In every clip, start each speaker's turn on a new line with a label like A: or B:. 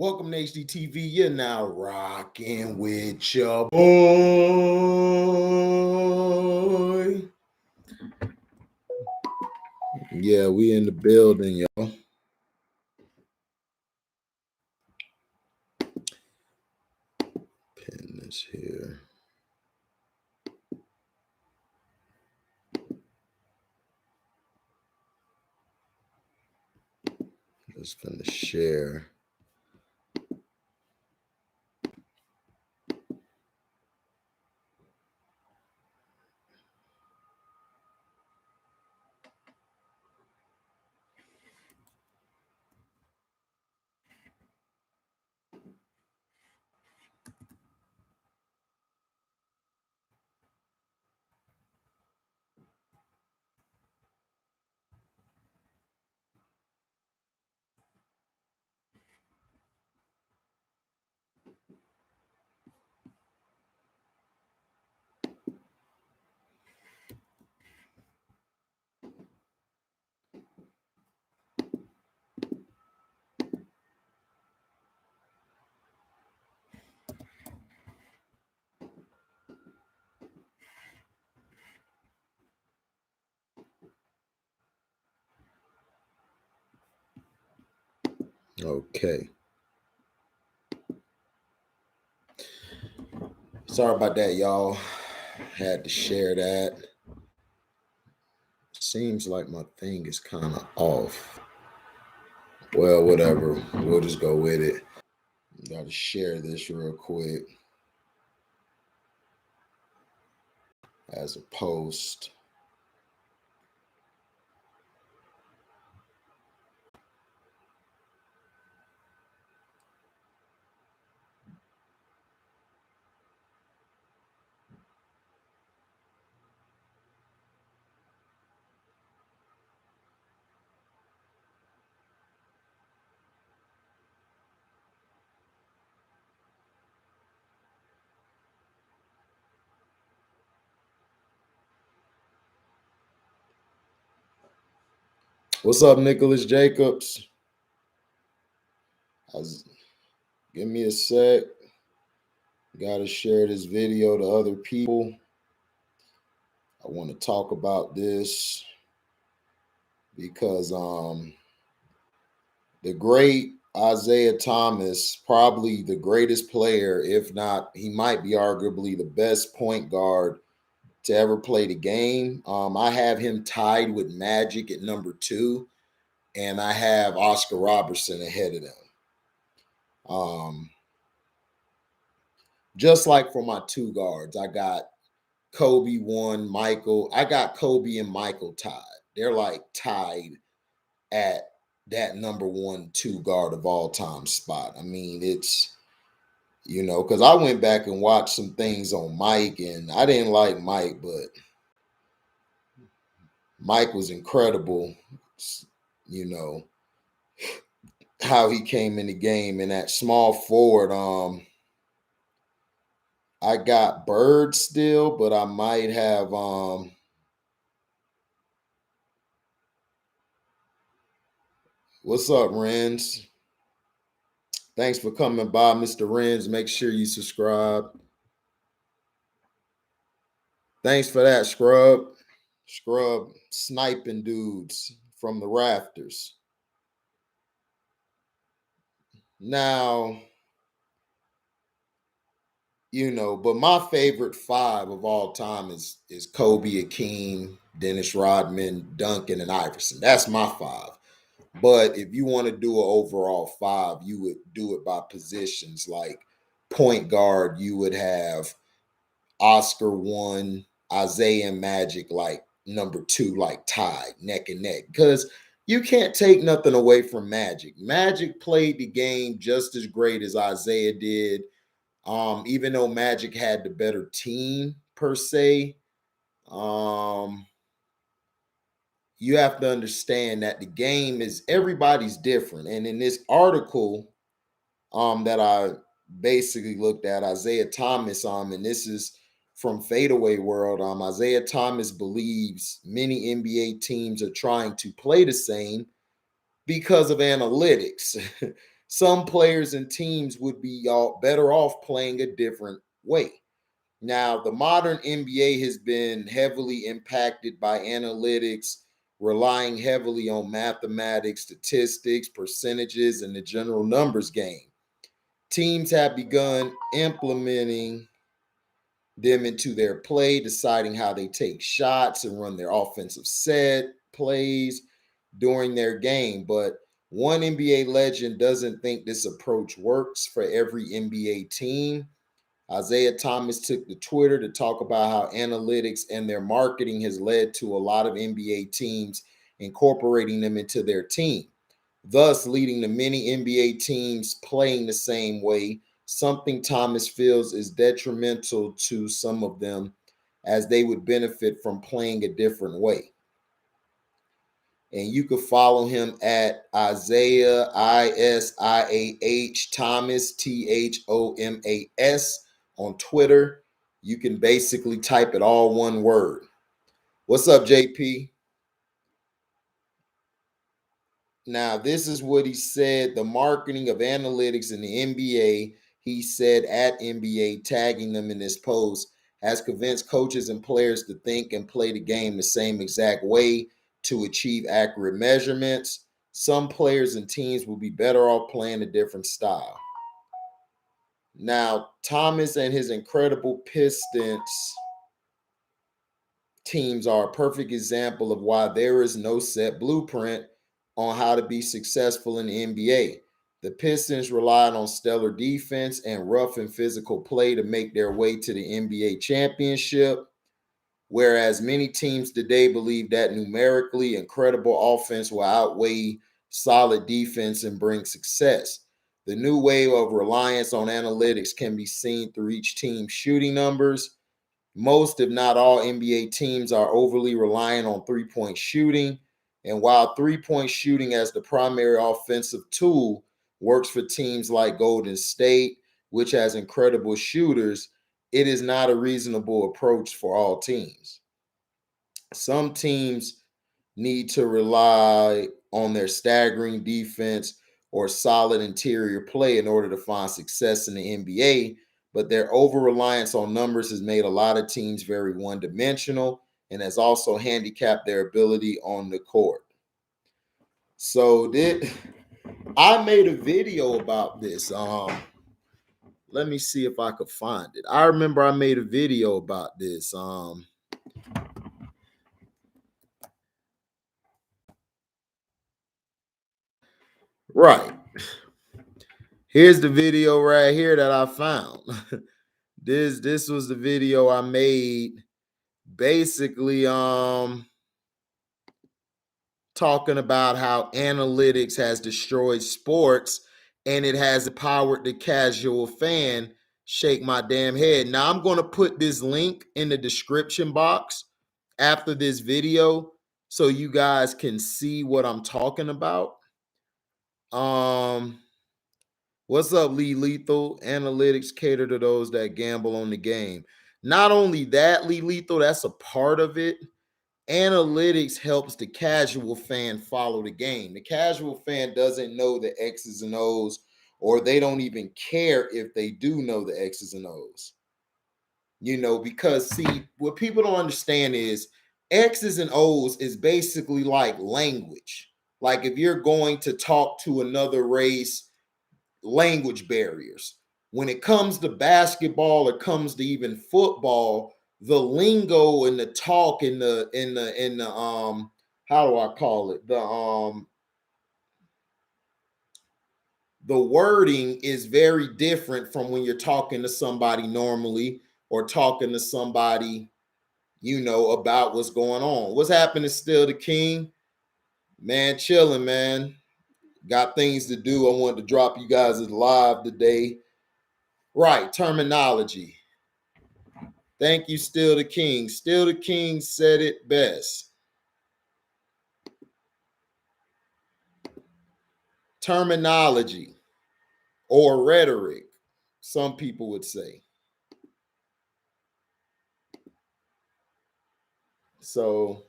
A: Welcome to HDTV. You're now rocking with your boy. Yeah, we in the building, y'all. Pin this here. Just gonna share. Okay. Sorry about that, y'all. Had to share that. Seems like my thing is kind of off. Well, whatever. We'll just go with it. Got to share this real quick as a post. What's up, Nicholas Jacobs? Give me a sec. Got to share this video to other people. I want to talk about this because the great Isiah Thomas, probably the greatest player, if not, he might be arguably the best point guard to ever play the game. I have him tied with Magic at number 2, and I have Oscar Robertson ahead of them. Just like for my 2 guards, I got Kobe 1, Michael. I got Kobe and Michael tied. They're like tied at that number 1, 2 guard of all time spot. I mean, it's, because I went back and watched some things on Mike, and I didn't like Mike, but Mike was incredible, how he came in the game. And that small forward, I got Bird still, but I might have what's up, Renz? Thanks for coming by, Mr. Renz. Make sure you subscribe. Thanks for that, Scrub. Scrub sniping dudes from the rafters. Now, but my favorite 5 of all time is Kobe, Akeem, Dennis Rodman, Duncan, and Iverson. That's my 5. But if you want to do an overall 5, you would do it by positions. Like point guard, you would have Oscar 1, Isiah and Magic like number 2, like tied neck and neck. Because you can't take nothing away from Magic. Magic played the game just as great as Isiah did. Even though Magic had the better team per se, you have to understand that the game is, everybody's different. And in this article that I basically looked at, Isiah Thomas, and this is from Fadeaway World, Isiah Thomas believes many NBA teams are trying to play the same because of analytics. Some players and teams would be better off playing a different way. Now, the modern NBA has been heavily impacted by analytics, relying heavily on mathematics, statistics, percentages, and the general numbers game. Teams have begun implementing them into their play, deciding how they take shots and run their offensive set plays during their game. But one NBA legend doesn't think this approach works for every NBA team. Isiah Thomas took to Twitter to talk about how analytics and their marketing has led to a lot of NBA teams incorporating them into their team, thus leading to many NBA teams playing the same way, something Thomas feels is detrimental to some of them as they would benefit from playing a different way. And you can follow him at Isiah, ISIAH Thomas, THOMAS on Twitter. You can basically type it all one word. What's up, JP? Now, this is what he said. The marketing of analytics in the NBA, he said at NBA, tagging them in this post, has convinced coaches and players to think and play the game the same exact way to achieve accurate measurements. Some players and teams will be better off playing a different style. Now, Thomas and his incredible Pistons teams are a perfect example of why there is no set blueprint on how to be successful in the NBA. The Pistons relied on stellar defense and rough and physical play to make their way to the NBA championship, whereas many teams today believe that numerically incredible offense will outweigh solid defense and bring success. The new wave of reliance on analytics can be seen through each team's shooting numbers. Most, if not all, NBA teams are overly reliant on three-point shooting. And while three-point shooting as the primary offensive tool works for teams like Golden State, which has incredible shooters, it is not a reasonable approach for all teams. Some teams need to rely on their staggering defense or solid interior play in order to find success in the NBA, but their over reliance on numbers has made a lot of teams very one dimensional and has also handicapped their ability on the court. So I made a video about this. Let me see if I could find it. I remember I made a video about this. Right. Here's the video right here that I found. This was the video I made basically talking about how analytics has destroyed sports and it has empowered the casual fan. Shake my damn head. Now I'm going to put this link in the description box after this video so you guys can see what I'm talking about. What's up, Lee Lethal? Analytics cater to those that gamble on the game. Not only that, Lee Lethal, that's a part of it. Analytics helps the casual fan follow the game. The casual fan doesn't know the X's and O's, or they don't even care if they do know the X's and O's. Because see, what people don't understand is X's and O's is basically like language. Like if you're going to talk to another race, language barriers. When it comes to basketball, it comes to even football, the lingo and the talk and the how do I call it? The wording is very different from when you're talking to somebody normally or talking to somebody, about what's going on. What's happening still the king? Man, chilling, man. Got things to do. I wanted to drop you guys live today. Right, terminology. Thank you, Still the King. Still the King said it best. Terminology or rhetoric, some people would say. So,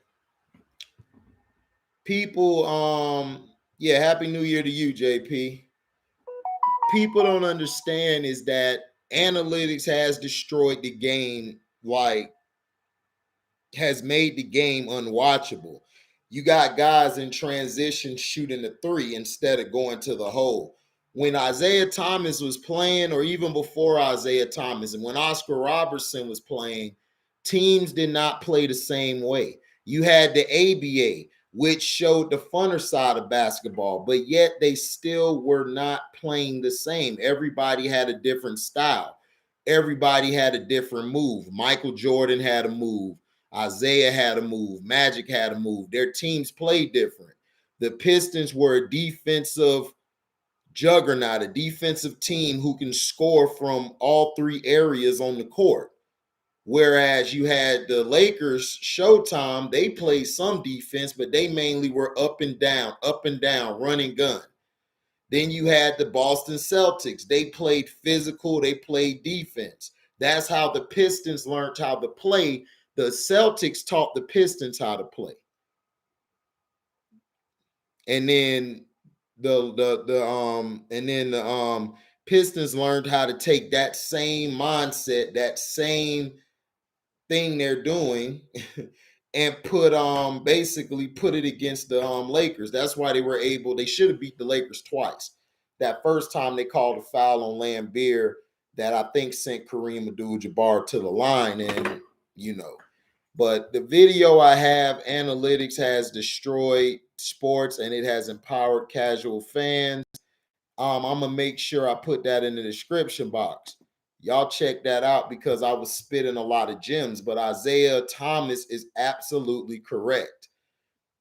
A: people, yeah, Happy New Year to you, JP. people don't understand is that analytics has destroyed the game, like has made the game unwatchable. You got guys in transition shooting the three instead of going to the hole. When Isiah Thomas was playing, or even before Isiah Thomas, and when Oscar Robertson was playing, teams did not play the same way. You had the ABA, which showed the funner side of basketball, but yet they still were not playing the same. Everybody had a different style. Everybody had a different move. Michael Jordan had a move. Isiah had a move. Magic had a move. Their teams played different. The Pistons were a defensive juggernaut, a defensive team who can score from all three areas on the court. Whereas you had the Lakers, Showtime, they played some defense, but they mainly were up and down, run and gun. Then you had the Boston Celtics. They played physical, they played defense. That's how the Pistons learned how to play. The Celtics taught the Pistons how to play. And then the Pistons learned how to take that same mindset, that same thing they're doing, and basically put it against the Lakers. That's why they should have beat the Lakers twice. That first time they called a foul on Lambeer that I think sent Kareem Abdul-Jabbar to the line, and but the video I have, analytics has destroyed sports and it has empowered casual fans. I'm gonna make sure I put that in the description box. Y'all check that out because I was spitting a lot of gems, but Isiah Thomas is absolutely correct.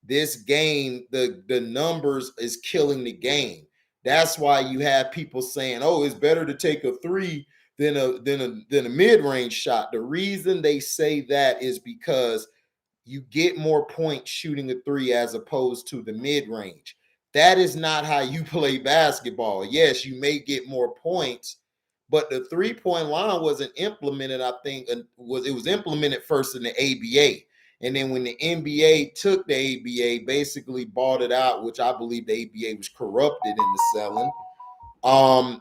A: This game, the numbers is killing the game. That's why you have people saying, "Oh, it's better to take a three than a mid-range shot." The reason they say that is because you get more points shooting a three as opposed to the mid-range. That is not how you play basketball. Yes, you may get more points, but the three-point line wasn't implemented. I think it was implemented first in the ABA. And then when the NBA took the ABA, basically bought it out, which I believe the ABA was corrupted in the selling.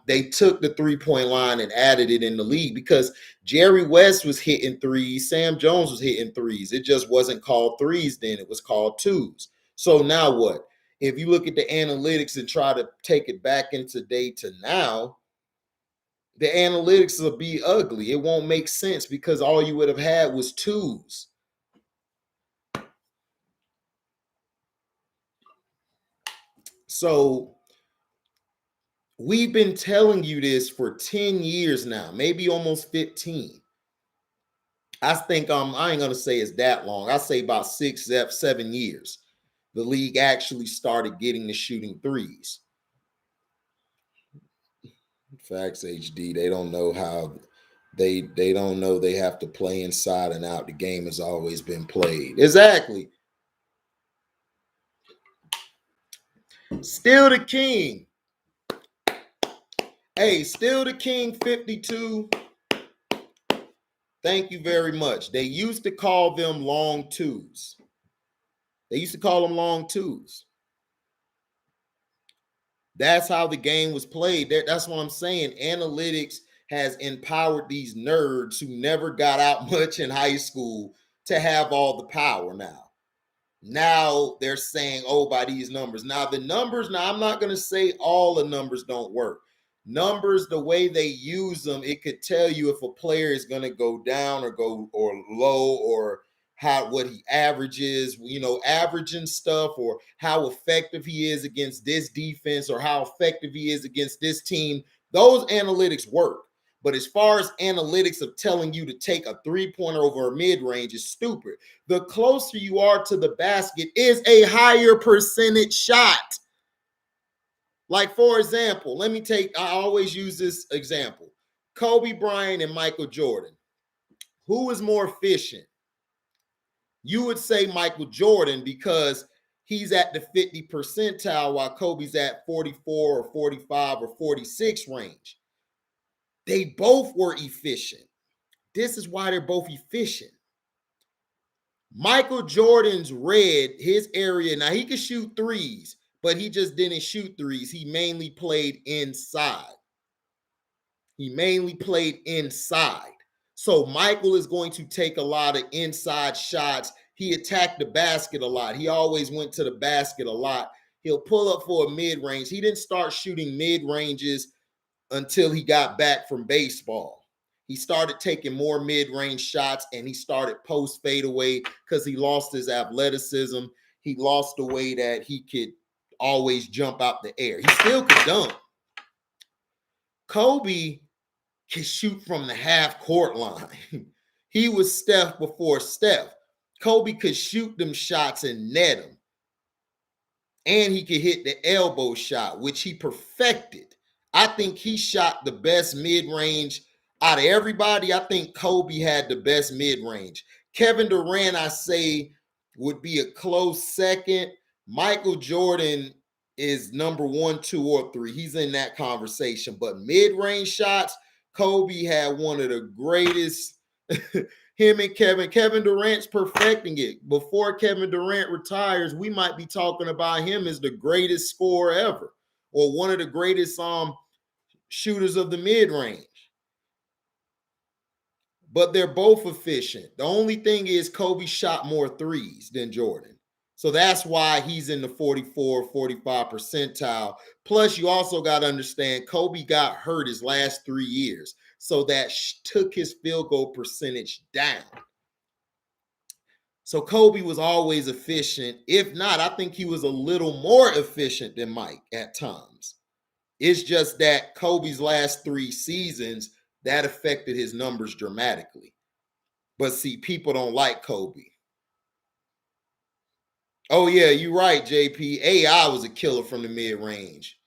A: They took the three-point line and added it in the league because Jerry West was hitting threes, Sam Jones was hitting threes. It just wasn't called threes then, it was called twos. So now what? If you look at the analytics and try to take it back into day to now, the analytics will be ugly. It won't make sense because all you would have had was twos. So we've been telling you this for 10 years now, maybe almost 15. I think I ain't gonna say it's that long. I say about 6, 7 years. The league actually started getting the shooting threes. Facts HD. They don't know how they don't know they have to play inside and out. The game has always been played. Exactly. Still the king. Hey, still the king 52. Thank you very much. They used to call them long twos. They used to call them long twos. That's how the game was played. That's what I'm saying. Analytics has empowered these nerds who never got out much in high school to have all the power now. Now they're saying, oh, by these numbers. Now the numbers, I'm not going to say all the numbers don't work. Numbers, the way they use them, it could tell you if a player is going to go down or go or low, or what he averages, averaging stuff, or how effective he is against this defense, or how effective he is against this team. Those analytics work. But as far as analytics of telling you to take a three-pointer over a mid-range is stupid. The closer you are to the basket is a higher percentage shot. Like, for example, I always use this example. Kobe Bryant and Michael Jordan. Who is more efficient? You would say Michael Jordan because he's at the 50 percentile while Kobe's at 44 or 45 or 46 range. They both were efficient. This is why they're both efficient. Michael Jordan's his area. Now, he could shoot threes, but he just didn't shoot threes. He mainly played inside. He mainly played inside. So Michael is going to take a lot of inside shots. He attacked the basket a lot. He always went to the basket a lot. He'll pull up for a mid-range. He didn't start shooting mid-ranges until he got back from baseball. He started taking more mid-range shots, and he started post fadeaway because he lost his athleticism. He lost the way that he could always jump out the air. He still could dunk. Kobe can shoot from the half court line. He was Steph before Steph. Kobe could shoot them shots and net them. And he could hit the elbow shot, which he perfected. I think he shot the best mid-range out of everybody. I think Kobe had the best mid-range. Kevin Durant, I say, would be a close second. Michael Jordan is number 1, 2, or 3. He's in that conversation. But mid-range shots, Kobe had one of the greatest. Him and Kevin Durant's perfecting it. Before Kevin Durant retires, we might be talking about him as the greatest scorer ever, or one of the greatest shooters of the mid-range. But they're both efficient. The only thing is Kobe shot more threes than Jordan. So that's why he's in the 44, 45 percentile. Plus, you also got to understand Kobe got hurt his last 3 years. So that took his field goal percentage down. So Kobe was always efficient. If not, I think he was a little more efficient than Mike at times. It's just that Kobe's last 3 seasons, that affected his numbers dramatically. But see, people don't like Kobe. Oh, yeah, you're right, JP. AI was a killer from the mid-range.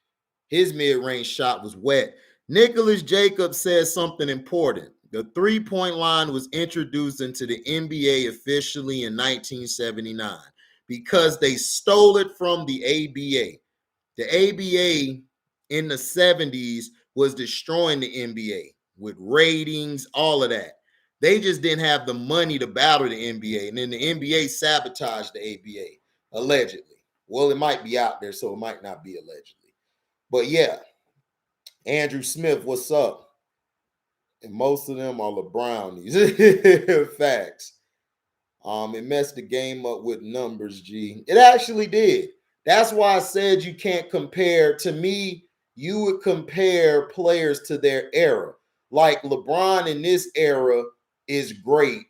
A: His mid-range shot was wet. Nicholas Jacobs says something important. The three-point line was introduced into the NBA officially in 1979 because they stole it from the ABA. The ABA in the 70s was destroying the NBA with ratings, all of that. They just didn't have the money to battle the NBA. And then the NBA sabotaged the ABA, allegedly. Well, it might be out there, so it might not be allegedly. But yeah, Andrew Smith, what's up? And most of them are LeBrownies. Facts. It messed the game up with numbers, G. It actually did. That's why I said you can't compare. To me, you would compare players to their era. Like LeBron in this era is great,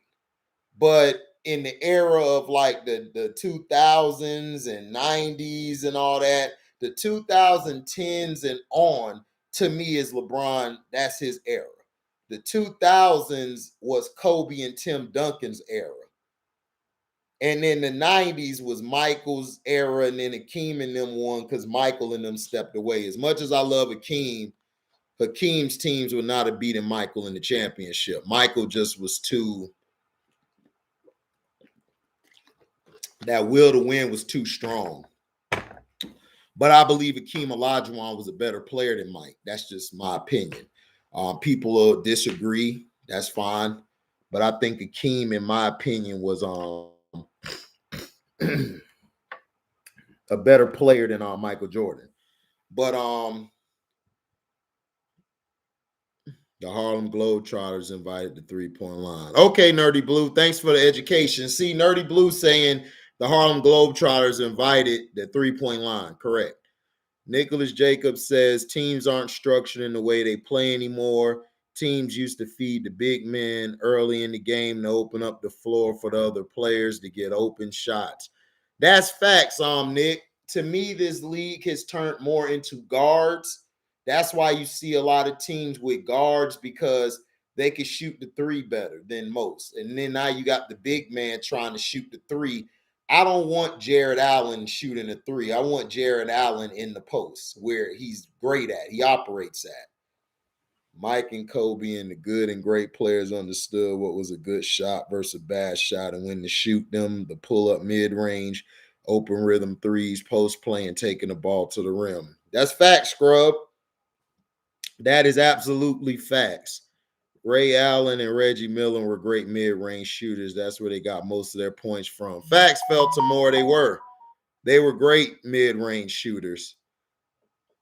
A: but in the era of like the 2000s and 90s and all that, the 2010s and on, to me is LeBron. That's his era. The 2000s was Kobe and Tim Duncan's era. And then the 90s was Michael's era, and then Hakeem and them won because Michael and them stepped away. As much as I love Hakeem, Hakeem's teams would not have beaten Michael in the championship. Michael just was too, that will to win was too strong. But I believe Hakeem Olajuwon was a better player than Mike. That's just my opinion. People will disagree. That's fine. But I think Hakeem, in my opinion, was a better player than Michael Jordan. But the Harlem Globetrotters invited the three-point line. Okay, Nerdy Blue, thanks for the education. See, Nerdy Blue saying the Harlem Globetrotters invited the three-point line. Correct. Nicholas Jacobs says teams aren't structured in the way they play anymore. Teams used to feed the big men early in the game to open up the floor for the other players to get open shots. That's facts, Nick. To me, this league has turned more into guards. That's why you see a lot of teams with guards, because they can shoot the three better than most. And then now you got the big man trying to shoot the three. I don't want Jared Allen shooting a three. I want Jared Allen in the post where he's great at. He operates at. Mike and Kobe and the good and great players understood what was a good shot versus a bad shot and when to shoot them, the pull-up mid-range, open rhythm threes, post-play, and taking the ball to the rim. That's facts, Scrub. That is absolutely facts. Ray Allen and Reggie Miller were great mid-range shooters. That's where they got most of their points from. Facts, Feltimore, they were. They were great mid-range shooters.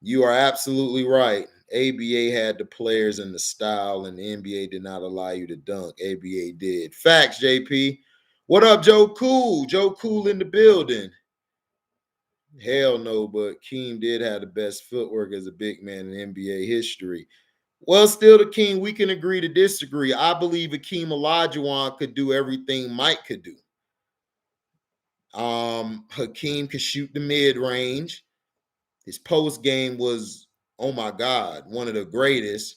A: You are absolutely right. ABA had the players and the style, and the NBA did not allow you to dunk. ABA did. Facts, JP. What up, Joe Cool? Joe Cool in the building. Hell no, but Keem did have the best footwork as a big man in NBA history. Well, still the King, we can agree to disagree. I believe Akeem Olajuwon could do everything Mike could do. Hakeem could shoot the mid-range. His post game was, oh my God, one of the greatest.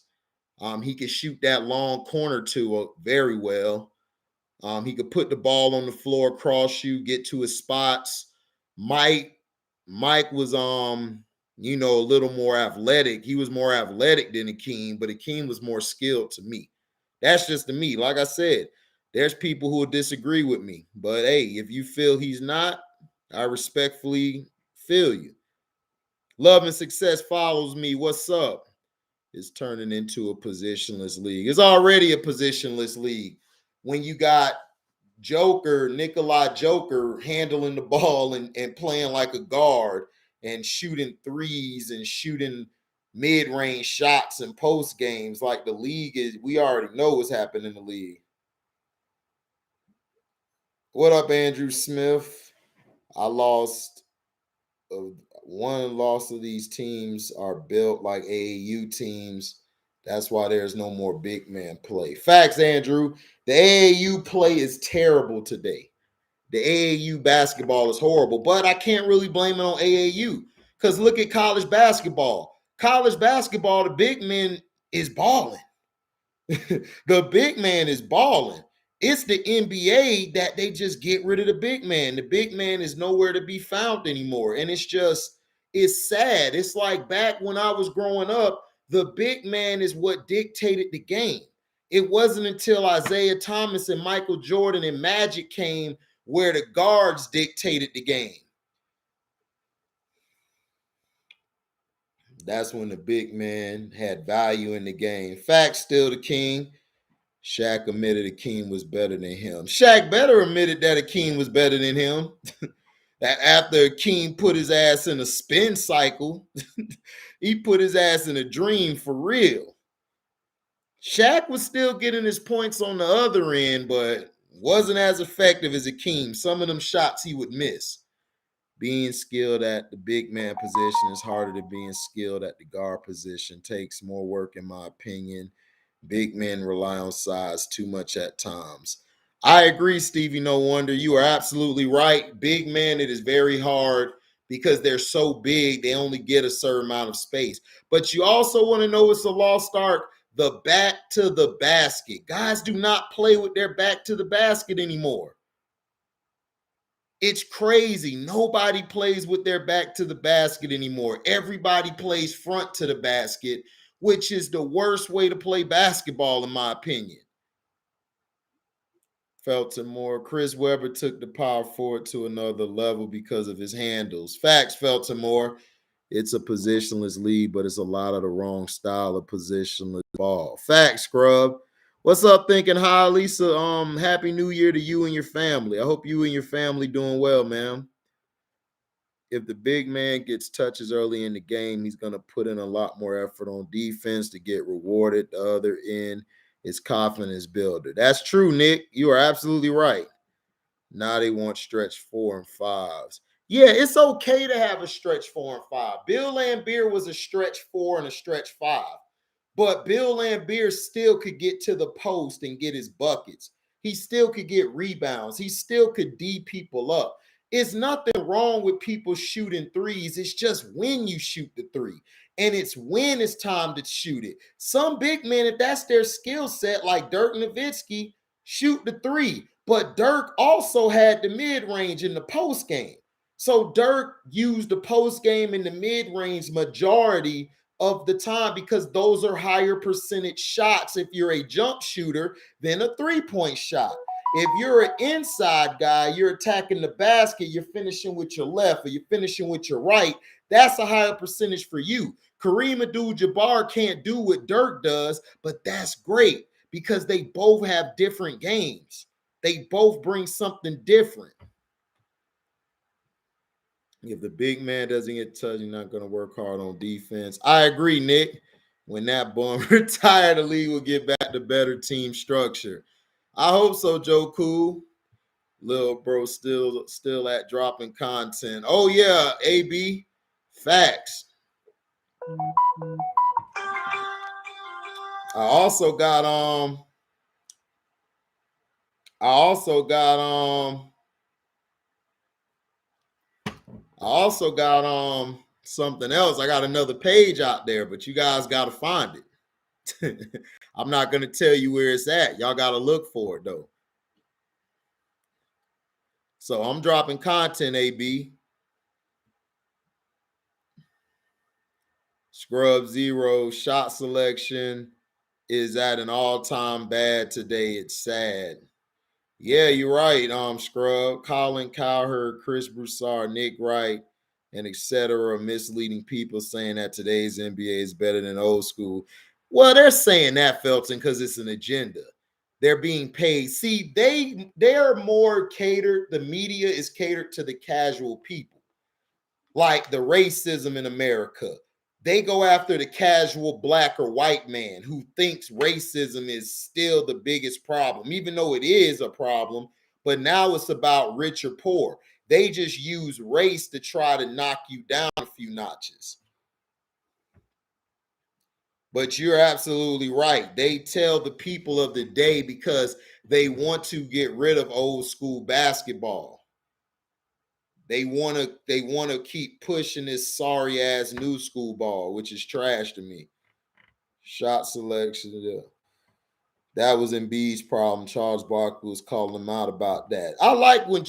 A: He could shoot that long corner to very well. He could put the ball on the floor, cross you, get to his spots. Mike was a little more athletic. He was more athletic than Akeem, but Akeem was more skilled to me. That's just to me. Like I said, there's people who will disagree with me. But hey, if you feel he's not, I respectfully feel you. Love and success follows me. What's up? It's turning into a positionless league. It's already a positionless league. When you got Nikolai Joker handling the ball and playing like a guard and shooting threes and shooting mid-range shots and post games, like the league is, we already know what's happening in the league. What up, Andrew Smith? I lost. One loss of these teams are built like AAU teams. That's why there's no more big man play. Facts, Andrew. The AAU play is terrible today. The AAU basketball is horrible, but I can't really blame it on AAU because look at college basketball. College basketball, the big man is balling. The big man is balling. It's the NBA that they just get rid of the big man. The big man is nowhere to be found anymore. And it's sad. It's like back when I was growing up, the big man is what dictated the game. It wasn't until Isiah Thomas and Michael Jordan and Magic came where the guards dictated the game. That's when the big man had value in the game. Fact, still the king. Shaq admitted Akeem was better than him. Shaq better admitted that Akeem was better than him. That after Akeem put his ass in a spin cycle, he put his ass in a dream for real. Shaq was still getting his points on the other end, but wasn't as effective as Akeem. Some of them shots he would miss. Being skilled at the big man position is harder than being skilled at the guard position. Takes more work, in my opinion. Big men rely on size too much at times. I agree, Stevie No Wonder. You are absolutely right. Big men, it is very hard because they're so big, they only get a certain amount of space. But you also want to know what's a lost art? The back to the basket. Guys do not play with their back to the basket anymore. It's crazy. Nobody plays with their back to the basket anymore. Everybody plays front to the basket, which is the worst way to play basketball, in my opinion. Felton Moore. Chris Webber took the power forward to another level because of his handles. Facts, Felton Moore. It's a positionless league, but it's a lot of the wrong style of positionless ball. Facts, Scrub. What's up, thinking high, Lisa? Happy New Year to you and your family. I hope you and your family doing well, man. If the big man gets touches early in the game, he's going to put in a lot more effort on defense to get rewarded. The other end is confidence builder. That's true, Nick. You are absolutely right. Now they want stretch 4 and 5s. Yeah, it's okay to have a stretch 4 and 5. Bill Laimbeer was a stretch 4 and a stretch 5. But Bill Laimbeer still could get to the post and get his buckets. He still could get rebounds. He still could D people up. It's nothing wrong with people shooting threes. It's just when you shoot the three. And it's when it's time to shoot it. Some big men, if that's their skill set, like Dirk Nowitzki, shoot the three. But Dirk also had the mid-range in the post game. So Dirk used the post game and the mid-range majority of the time because those are higher percentage shots if you're a jump shooter than a three-point shot. If you're an inside guy, you're attacking the basket, you're finishing with your left or you're finishing with your right, that's a higher percentage for you. Kareem Abdul-Jabbar can't do what Dirk does, but that's great because they both have different games. They both bring something different. If the big man doesn't get touched, you're not going to work hard on defense. I agree, Nick. When that bum retire, the league will get back to better team structure. I hope so, Joe Cool. Little bro still at dropping content. Oh yeah, AB. Facts. I also got I also got something else. I got another page out there, but you guys got to find it. I'm not going to tell you where it's at. Y'all got to look for it though. So I'm dropping content, AB. Scrub Zero shot selection is at an all-time bad today. It's sad. Yeah, you're right. Scrub, Colin Cowherd, Chris Broussard, Nick Wright, and etc. misleading people saying that today's NBA is better than old school. Well, they're saying that, Felton, because it's an agenda. They're being paid. See, they are more catered. The media is catered to the casual people, like the racism in America. They go after the casual black or white man who thinks racism is still the biggest problem, even though it is a problem. But now it's about rich or poor. They just use race to try to knock you down a few notches. But you're absolutely right. They tell the people of the day because they want to get rid of old school basketball. They want to keep pushing this sorry ass new school ball, which is trash to me. Shot selection, yeah. That was Embiid's problem. Charles Barkley was calling him out about that. I like when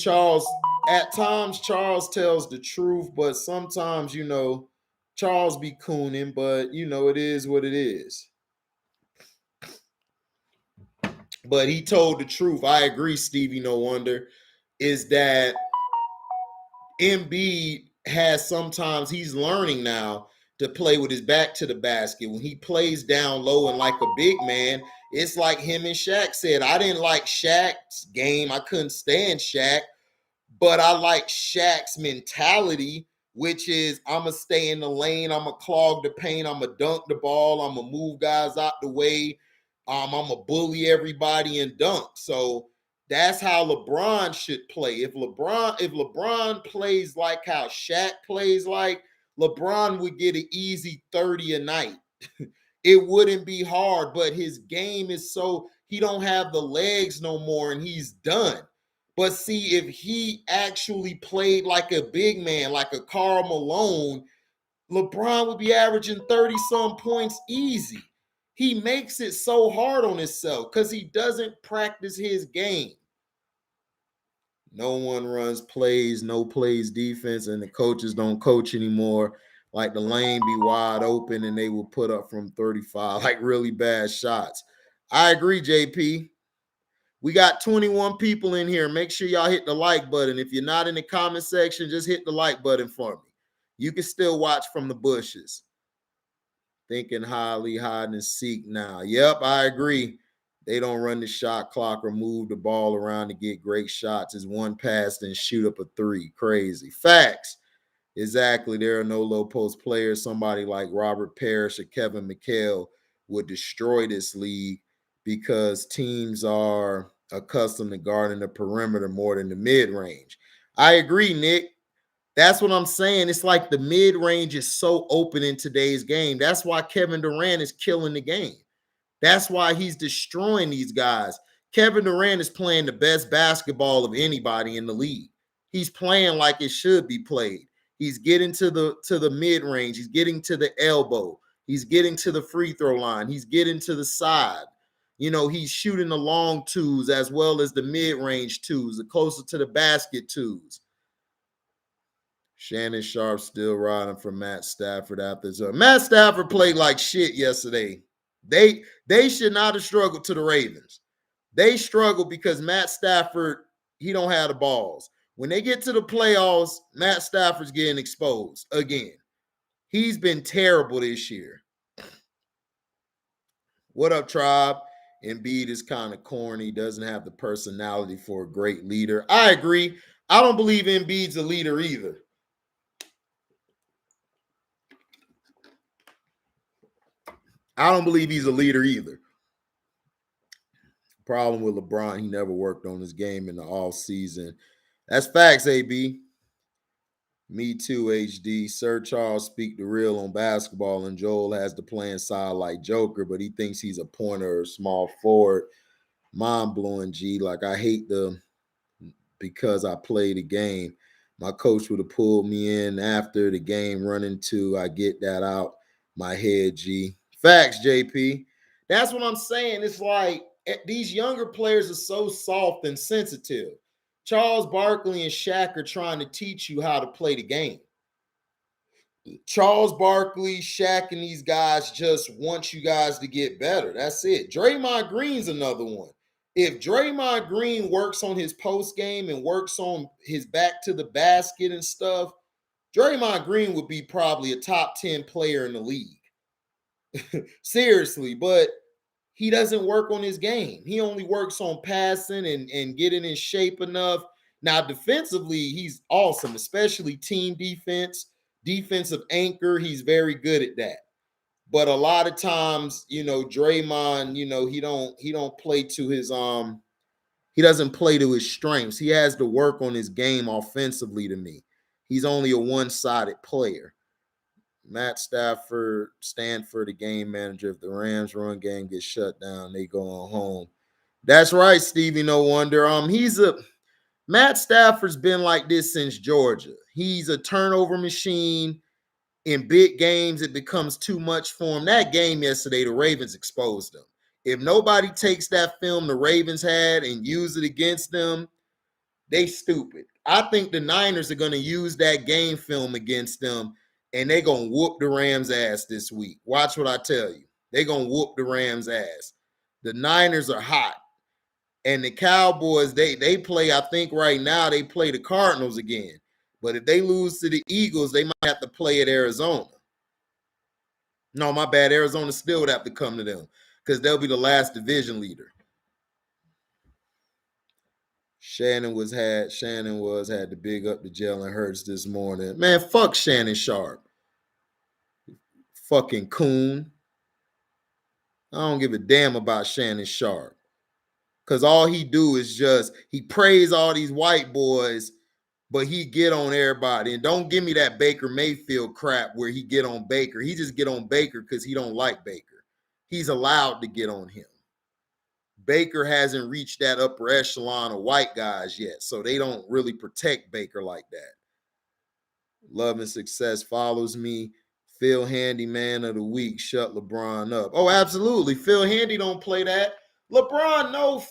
A: at times Charles tells the truth, but sometimes, Charles be cooning, but it is what it is. But he told the truth. I agree, Stevie No Wonder, is that Embiid sometimes he's learning now to play with his back to the basket. When he plays down low and like a big man, it's like him and Shaq said. I didn't like Shaq's game. I couldn't stand Shaq, but I like Shaq's mentality, which is I'm going to stay in the lane. I'm going to clog the paint. I'm going to dunk the ball. I'm going to move guys out the way. I'm going to bully everybody and dunk. So that's how LeBron should play. If LeBron plays like how Shaq plays like, LeBron would get an easy 30 a night. It wouldn't be hard, but his game is so he don't have the legs no more and he's done. But see, if he actually played like a big man, like a Karl Malone, LeBron would be averaging 30-some points easy. He makes it so hard on himself because he doesn't practice his game. No one runs plays, no plays defense, and the coaches don't coach anymore. Like the lane be wide open and they will put up from 35, like really bad shots. I agree, JP. We got 21 people in here. Make sure y'all hit the like button. If you're not in the comment section, just hit the like button for me. You can still watch from the bushes. Thinking highly, hide and seek now. Yep, I agree. They don't run the shot clock or move the ball around to get great shots. It's one pass and shoot up a three. Crazy. Facts. Exactly. There are no low post players. Somebody like Robert Parrish or Kevin McHale would destroy this league because teams are accustomed to guarding the perimeter more than the mid range. I agree, Nick. That's what I'm saying. It's like the mid range is so open in today's game. That's why Kevin Durant is killing the game. That's why he's destroying these guys. Kevin Durant is playing the best basketball of anybody in the league. He's playing like it should be played. He's getting to the mid range. He's getting to the elbow. He's getting to the free throw line. He's getting to the side. He's shooting the long twos as well as the mid range twos, the closer to the basket twos. Shannon Sharp still riding for Matt Stafford after this. Matt Stafford played like shit yesterday. They should not have struggled to the Ravens. They struggled because Matt Stafford, he don't have the balls. When they get to the playoffs, Matt Stafford's getting exposed again. He's been terrible this year. What up, Tribe? Embiid is kind of corny, doesn't have the personality for a great leader. I agree. I don't believe Embiid's a leader either. I don't believe he's a leader either. Problem with LeBron, he never worked on his game in the off season. That's facts, AB. Me too, HD. Sir Charles speak the real on basketball, and Joel has the playing side like Joker, but he thinks he's a pointer or small forward. Mind blowing, G. Like, I hate the because I play the game. My coach would have pulled me in after the game running to. I get that out my head, G. Facts, JP. That's what I'm saying. It's like these younger players are so soft and sensitive. Charles Barkley and Shaq are trying to teach you how to play the game. Charles Barkley, Shaq, and these guys just want you guys to get better. That's it. Draymond Green's another one. If Draymond Green works on his post game and works on his back to the basket and stuff, Draymond Green would be probably a top 10 player in the league. Seriously, but he doesn't work on his game. He only works on passing and getting in shape enough. Now, defensively, he's awesome, especially team defense, defensive anchor. He's very good at that. But a lot of times, Draymond, he don't play to his he doesn't play to his strengths. He has to work on his game offensively to me. He's only a one-sided player. Matt Stafford, Stanford, the game manager. If the Rams run game gets shut down, they go on home. That's right, Stevie No Wonder. Matt Stafford's been like this since Georgia. He's a turnover machine. In big games, it becomes too much for him. That game yesterday, the Ravens exposed them. If nobody takes that film the Ravens had and use it against them, they stupid. I think the Niners are going to use that game film against them, and they're going to whoop the Rams' ass this week. Watch what I tell you. They're going to whoop the Rams' ass. The Niners are hot. And the Cowboys, they play, I think right now, they play the Cardinals again. But if they lose to the Eagles, they might have to play at Arizona. No, my bad. Arizona still would have to come to them because they'll be the last division leader. Shannon had to big up the Jalen Hurts this morning. Man, fuck Shannon Sharp. Fucking coon. I don't give a damn about Shannon Sharp. Because all he do is he praise all these white boys, but he get on everybody. And don't give me that Baker Mayfield crap where he get on Baker. He just get on Baker because he don't like Baker. He's allowed to get on him. Baker hasn't reached that upper echelon of white guys yet, so they don't really protect Baker like that. Love and success follows me. Phil Handy man of the week. Shut LeBron up. Oh, absolutely. Phil Handy don't play that. LeBron, no,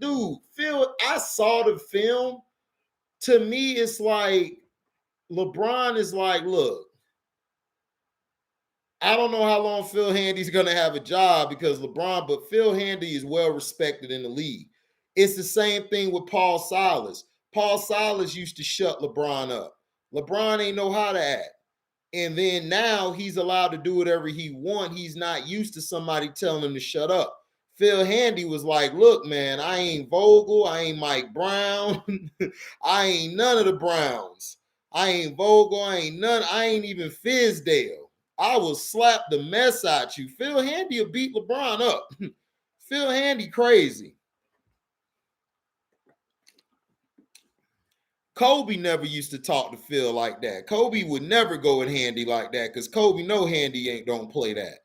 A: dude, Phil, I saw the film. To me, it's like LeBron is like, look, I don't know how long Phil Handy's going to have a job because but Phil Handy is well respected in the league. It's the same thing with Paul Silas. Paul Silas used to shut LeBron up. LeBron ain't know how to act. And then now he's allowed to do whatever he wants. He's not used to somebody telling him to shut up. Phil Handy was like, look, man, I ain't Vogel. I ain't Mike Brown. I ain't none of the Browns. I ain't Vogel. I ain't even Fizdale. I will slap the mess out you. Phil Handy will beat LeBron up. Phil Handy crazy. Kobe never used to talk to Phil like that. Kobe would never go at Handy like that because Kobe know Handy don't play that.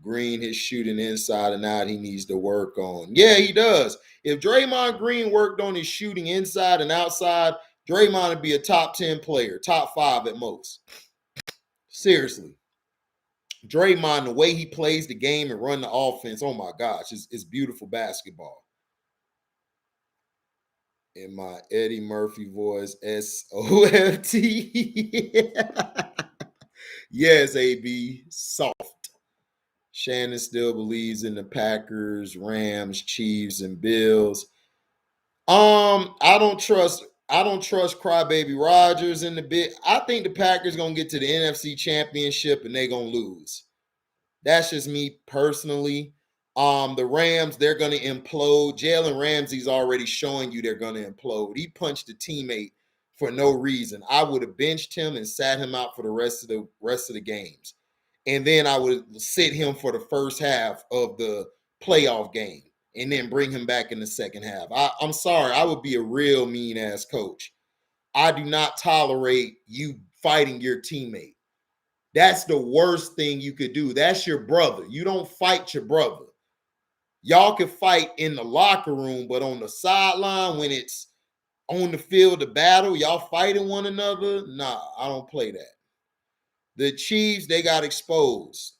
A: Green, his shooting inside and out, he needs to work on. Yeah, he does. If Draymond Green worked on his shooting inside and outside, Draymond would be a top 10 player, top 5 at most. Seriously. Draymond, the way he plays the game and run the offense, oh my gosh, it's beautiful basketball. In my Eddie Murphy voice, SOFT. Yes, AB, soft. Shannon still believes in the Packers, Rams, Chiefs, and Bills. I don't trust Crybaby Rodgers in the bit. I think the Packers gonna get to the NFC Championship and they gonna lose. That's just me personally. The Rams, they're gonna implode. Jalen Ramsey's already showing you they're gonna implode. He punched a teammate for no reason. I would have benched him and sat him out for the rest of the games. and then I would sit him for the first half of the playoff game and then bring him back in the second half. I'm sorry, I would be a real mean ass coach. I do not tolerate you fighting your teammate. That's the worst thing you could do. That's your brother. You don't fight your brother. Y'all can fight in the locker room, but on the sideline, when it's on the field of battle, y'all fighting one another. Nah, I don't play that. The Chiefs, they got exposed.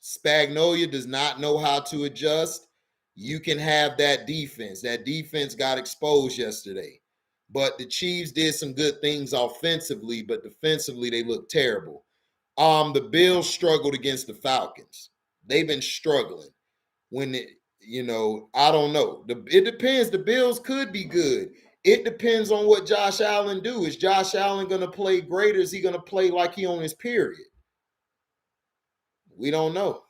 A: Spagnolia does not know how to adjust. You can have that defense. That defense got exposed yesterday. But the Chiefs did some good things offensively, but defensively, they look terrible. The Bills struggled against the Falcons. They've been struggling. I don't know. It depends. The Bills could be good. It depends on what Josh Allen do. Is Josh Allen going to play great, or is he going to play like he on his period? We don't know.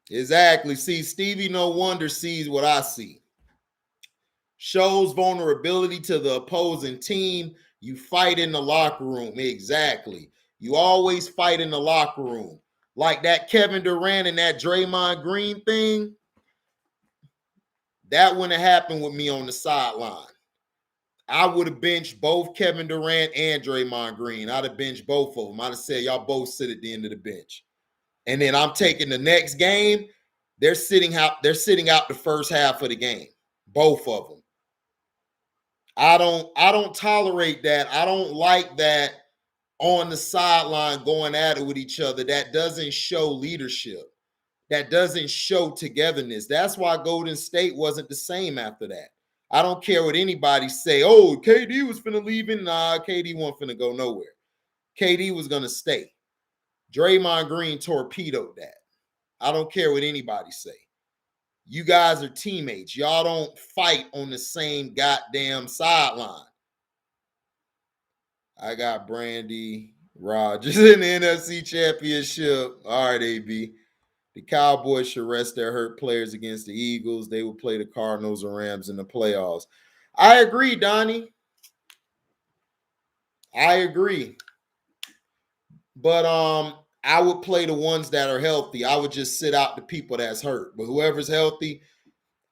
A: Exactly. See, Stevie No Wonder sees what I see. Shows vulnerability to the opposing team. You fight in the locker room. Exactly. You always fight in the locker room. Like that Kevin Durant and that Draymond Green thing. That wouldn't have happened with me on the sideline. I would have benched both Kevin Durant and Draymond Green. I'd have benched both of them. I'd have said, y'all both sit at the end of the bench. And then I'm taking the next game. They're sitting out the first half of the game. Both of them. I don't tolerate that. I don't like that on the sideline going at it with each other. That doesn't show leadership. That doesn't show togetherness. That's why Golden State wasn't the same after that. I don't care what anybody say. Oh, KD was finna leave. Nah, KD wasn't finna go nowhere. KD was gonna stay. Draymond Green torpedoed that. I don't care what anybody say. You guys are teammates. Y'all don't fight on the same goddamn sideline. I got Brandy Rogers in the NFC Championship. All right, AB. The Cowboys should rest their hurt players against the Eagles. They will play the Cardinals or Rams in the playoffs. I agree, Donnie. I agree. But I would play the ones that are healthy. I would just sit out the people that's hurt. But whoever's healthy,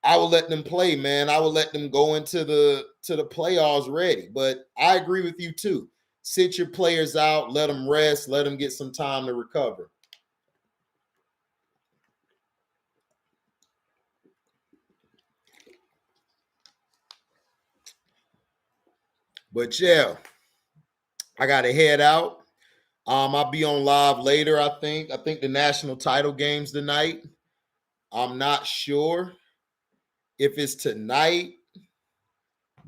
A: I would let them play, man. I would let them go into the playoffs ready. But I agree with you too. Sit your players out, let them rest, let them get some time to recover. But yeah, I gotta head out. I'll be on live later, I think. I think the national title game's tonight. I'm not sure if it's tonight,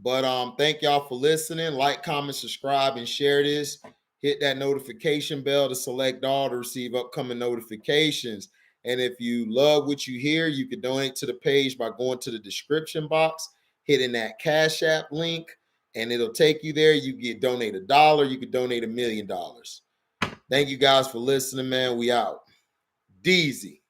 A: but thank y'all for listening. Like, comment, subscribe, and share this. Hit that notification bell to select all to receive upcoming notifications. And if you love what you hear, you can donate to the page by going to the description box, hitting that Cash App link, and it'll take you there. You can donate $1. You can donate $1 million. Thank you guys for listening, man. We out. Deezy.